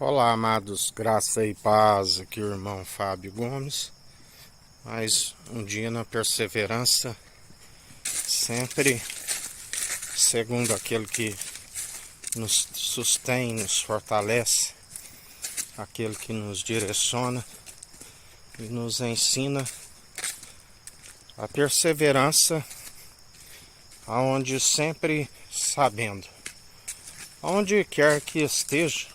Olá, amados, graça e paz, aqui o irmão Fábio Gomes. Mais um dia na perseverança, sempre segundo aquele que nos sustém, nos fortalece, aquele que nos direciona e nos ensina a perseverança, aonde sempre sabendo, aonde quer que esteja,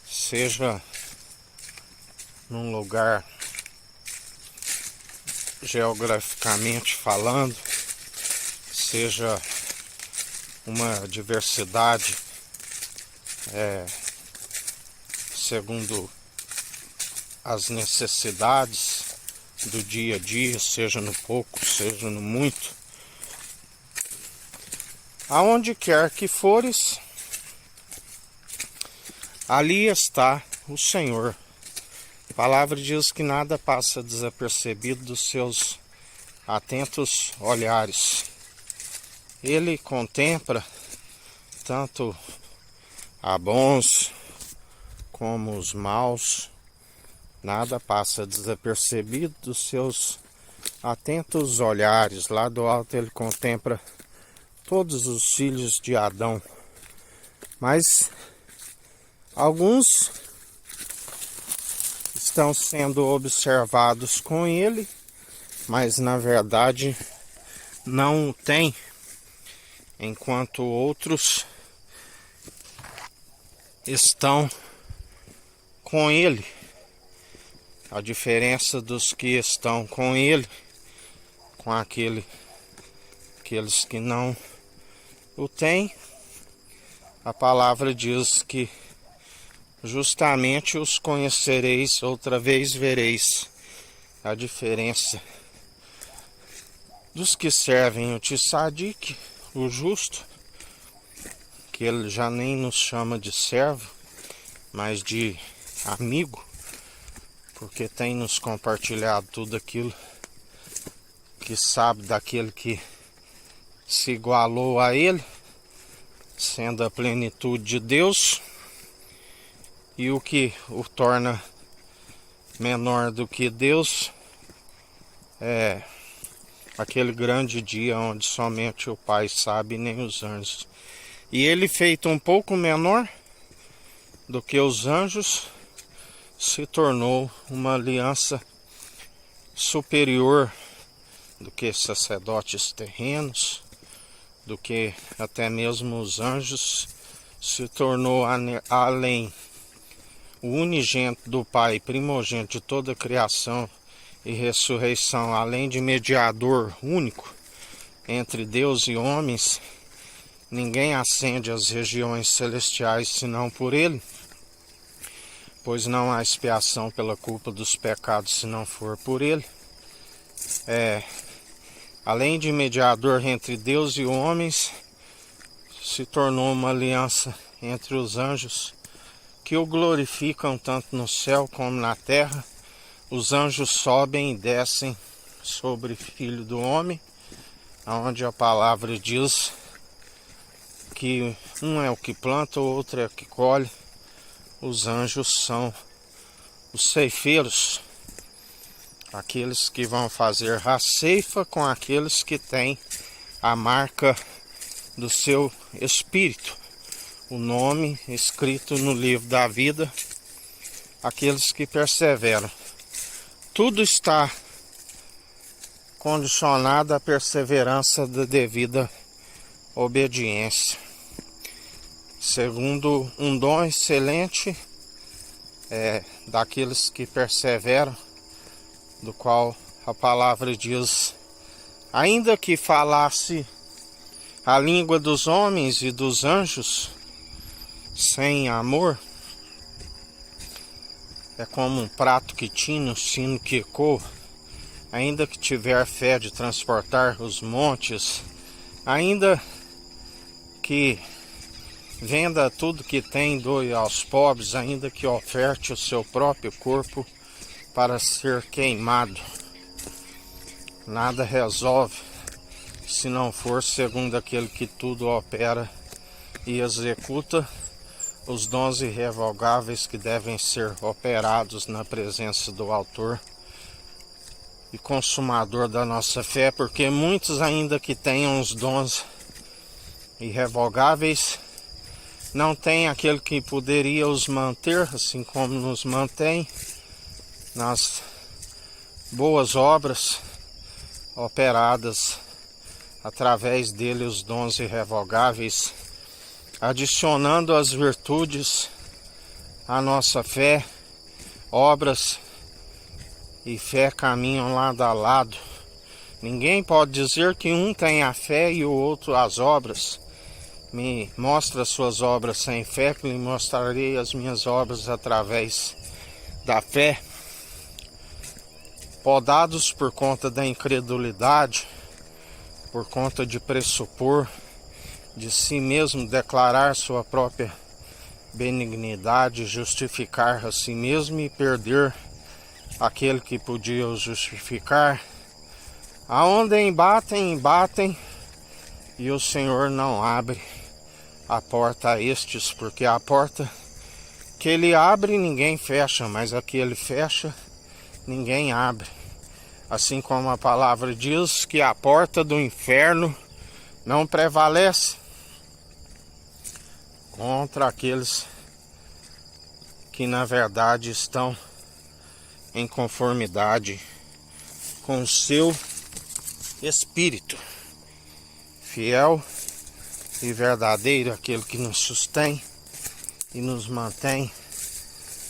seja num lugar geograficamente falando, seja uma diversidade segundo as necessidades do dia a dia, seja no pouco, seja no muito, aonde quer que fores, ali está o Senhor. A palavra diz que nada passa desapercebido dos seus atentos olhares. Ele contempla tanto a bons como os maus. Nada passa desapercebido dos seus atentos olhares. Lá do alto ele contempla todos os filhos de Adão. Mas alguns estão sendo observados com ele, mas na verdade não o têm, enquanto outros estão com ele. A diferença dos que estão com ele, com aqueles que não o têm, a palavra diz que justamente os conhecereis, outra vez vereis a diferença dos que servem o Tzadik, o justo, que ele já nem nos chama de servo, mas de amigo, porque tem nos compartilhado tudo aquilo que sabe daquele que se igualou a ele, sendo a plenitude de Deus. E o que o torna menor do que Deus é aquele grande dia onde somente o Pai sabe, nem os anjos. E ele, feito um pouco menor do que os anjos, se tornou uma aliança superior do que sacerdotes terrenos, do que até mesmo os anjos, se tornou além. O unigênito do Pai, primogênito de toda a criação e ressurreição, além de mediador único entre Deus e homens, ninguém ascende às regiões celestiais senão por ele, pois não há expiação pela culpa dos pecados se não for por ele. Além de mediador entre Deus e homens, se tornou uma aliança entre os anjos, que o glorificam tanto no céu como na terra. Os anjos sobem e descem sobre o Filho do Homem, onde a palavra diz que um é o que planta, o outro é o que colhe. Os anjos são os ceifeiros, aqueles que vão fazer a ceifa com aqueles que têm a marca do seu espírito, o nome escrito no livro da vida, aqueles que perseveram. Tudo está condicionado à perseverança da devida obediência. Segundo um dom excelente daqueles que perseveram, do qual a palavra diz: ainda que falasse a língua dos homens e dos anjos, sem amor, é como um prato que tine, um sino que ecoa. Ainda que tiver fé de transportar os montes, ainda que venda tudo que tem, doe aos pobres, ainda que oferte o seu próprio corpo para ser queimado, nada resolve se não for segundo aquele que tudo opera e executa os dons irrevogáveis que devem ser operados na presença do Autor e Consumador da nossa fé, porque muitos, ainda que tenham os dons irrevogáveis, não têm aquele que poderia os manter, assim como nos mantém nas boas obras operadas através dele, os dons irrevogáveis, adicionando as virtudes à nossa fé. Obras e fé caminham lado a lado. Ninguém pode dizer que um tem a fé e o outro as obras. Me mostra as suas obras sem fé, que lhe mostrarei as minhas obras através da fé. Podados por conta da incredulidade, por conta de pressupor de si mesmo, declarar sua própria benignidade, justificar a si mesmo e perder aquele que podia o justificar. Aonde embatem e o Senhor não abre a porta a estes, porque a porta que ele abre ninguém fecha, mas a que ele fecha ninguém abre. Assim como a palavra diz que a porta do inferno não prevalece contra aqueles que na verdade estão em conformidade com o seu Espírito, fiel e verdadeiro, aquele que nos sustém e nos mantém,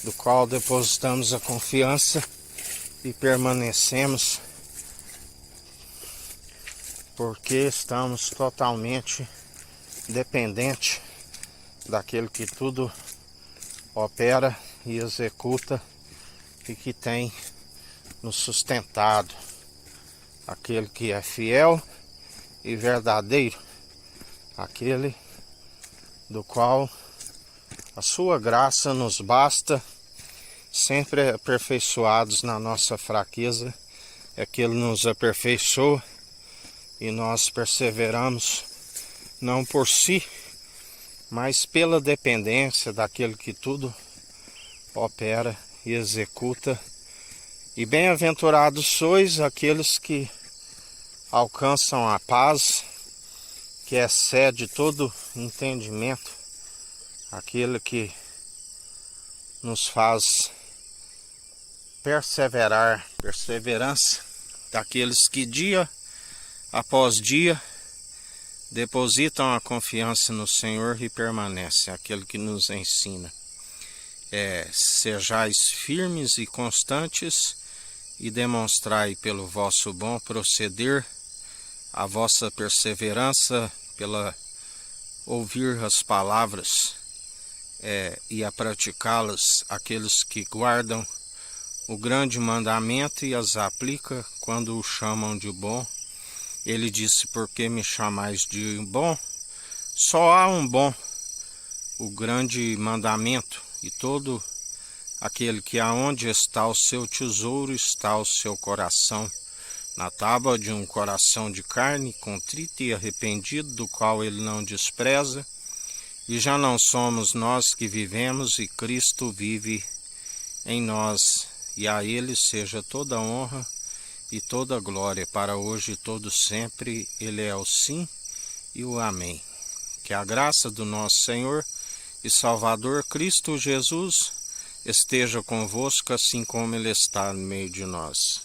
do qual depositamos a confiança e permanecemos, porque estamos totalmente dependentes daquele que tudo opera e executa e que tem nos sustentado, aquele que é fiel e verdadeiro, aquele do qual a sua graça nos basta, sempre aperfeiçoados na nossa fraqueza, é que ele nos aperfeiçoa e nós perseveramos, não por si, mas pela dependência daquele que tudo opera e executa. E bem-aventurados sois aqueles que alcançam a paz, que excede todo entendimento, aquele que nos faz perseverança, daqueles que dia após dia depositam a confiança no Senhor e permanecem, aquele que nos ensina. Sejais firmes e constantes e demonstrai pelo vosso bom proceder a vossa perseverança, pela ouvir as palavras e a praticá-las, aqueles que guardam o grande mandamento e as aplica quando o chamam de bom. Ele disse: porque me chamais de bom? Só há um bom, o grande mandamento, e todo aquele que aonde está o seu tesouro está o seu coração. Na tábua de um coração de carne, contrito e arrependido, do qual ele não despreza. E já não somos nós que vivemos, e Cristo vive em nós. E a ele seja toda honra e toda glória, para hoje e todo sempre. Ele é o sim e o amém. Que a graça do nosso Senhor e Salvador Cristo Jesus esteja convosco, assim como ele está no meio de nós.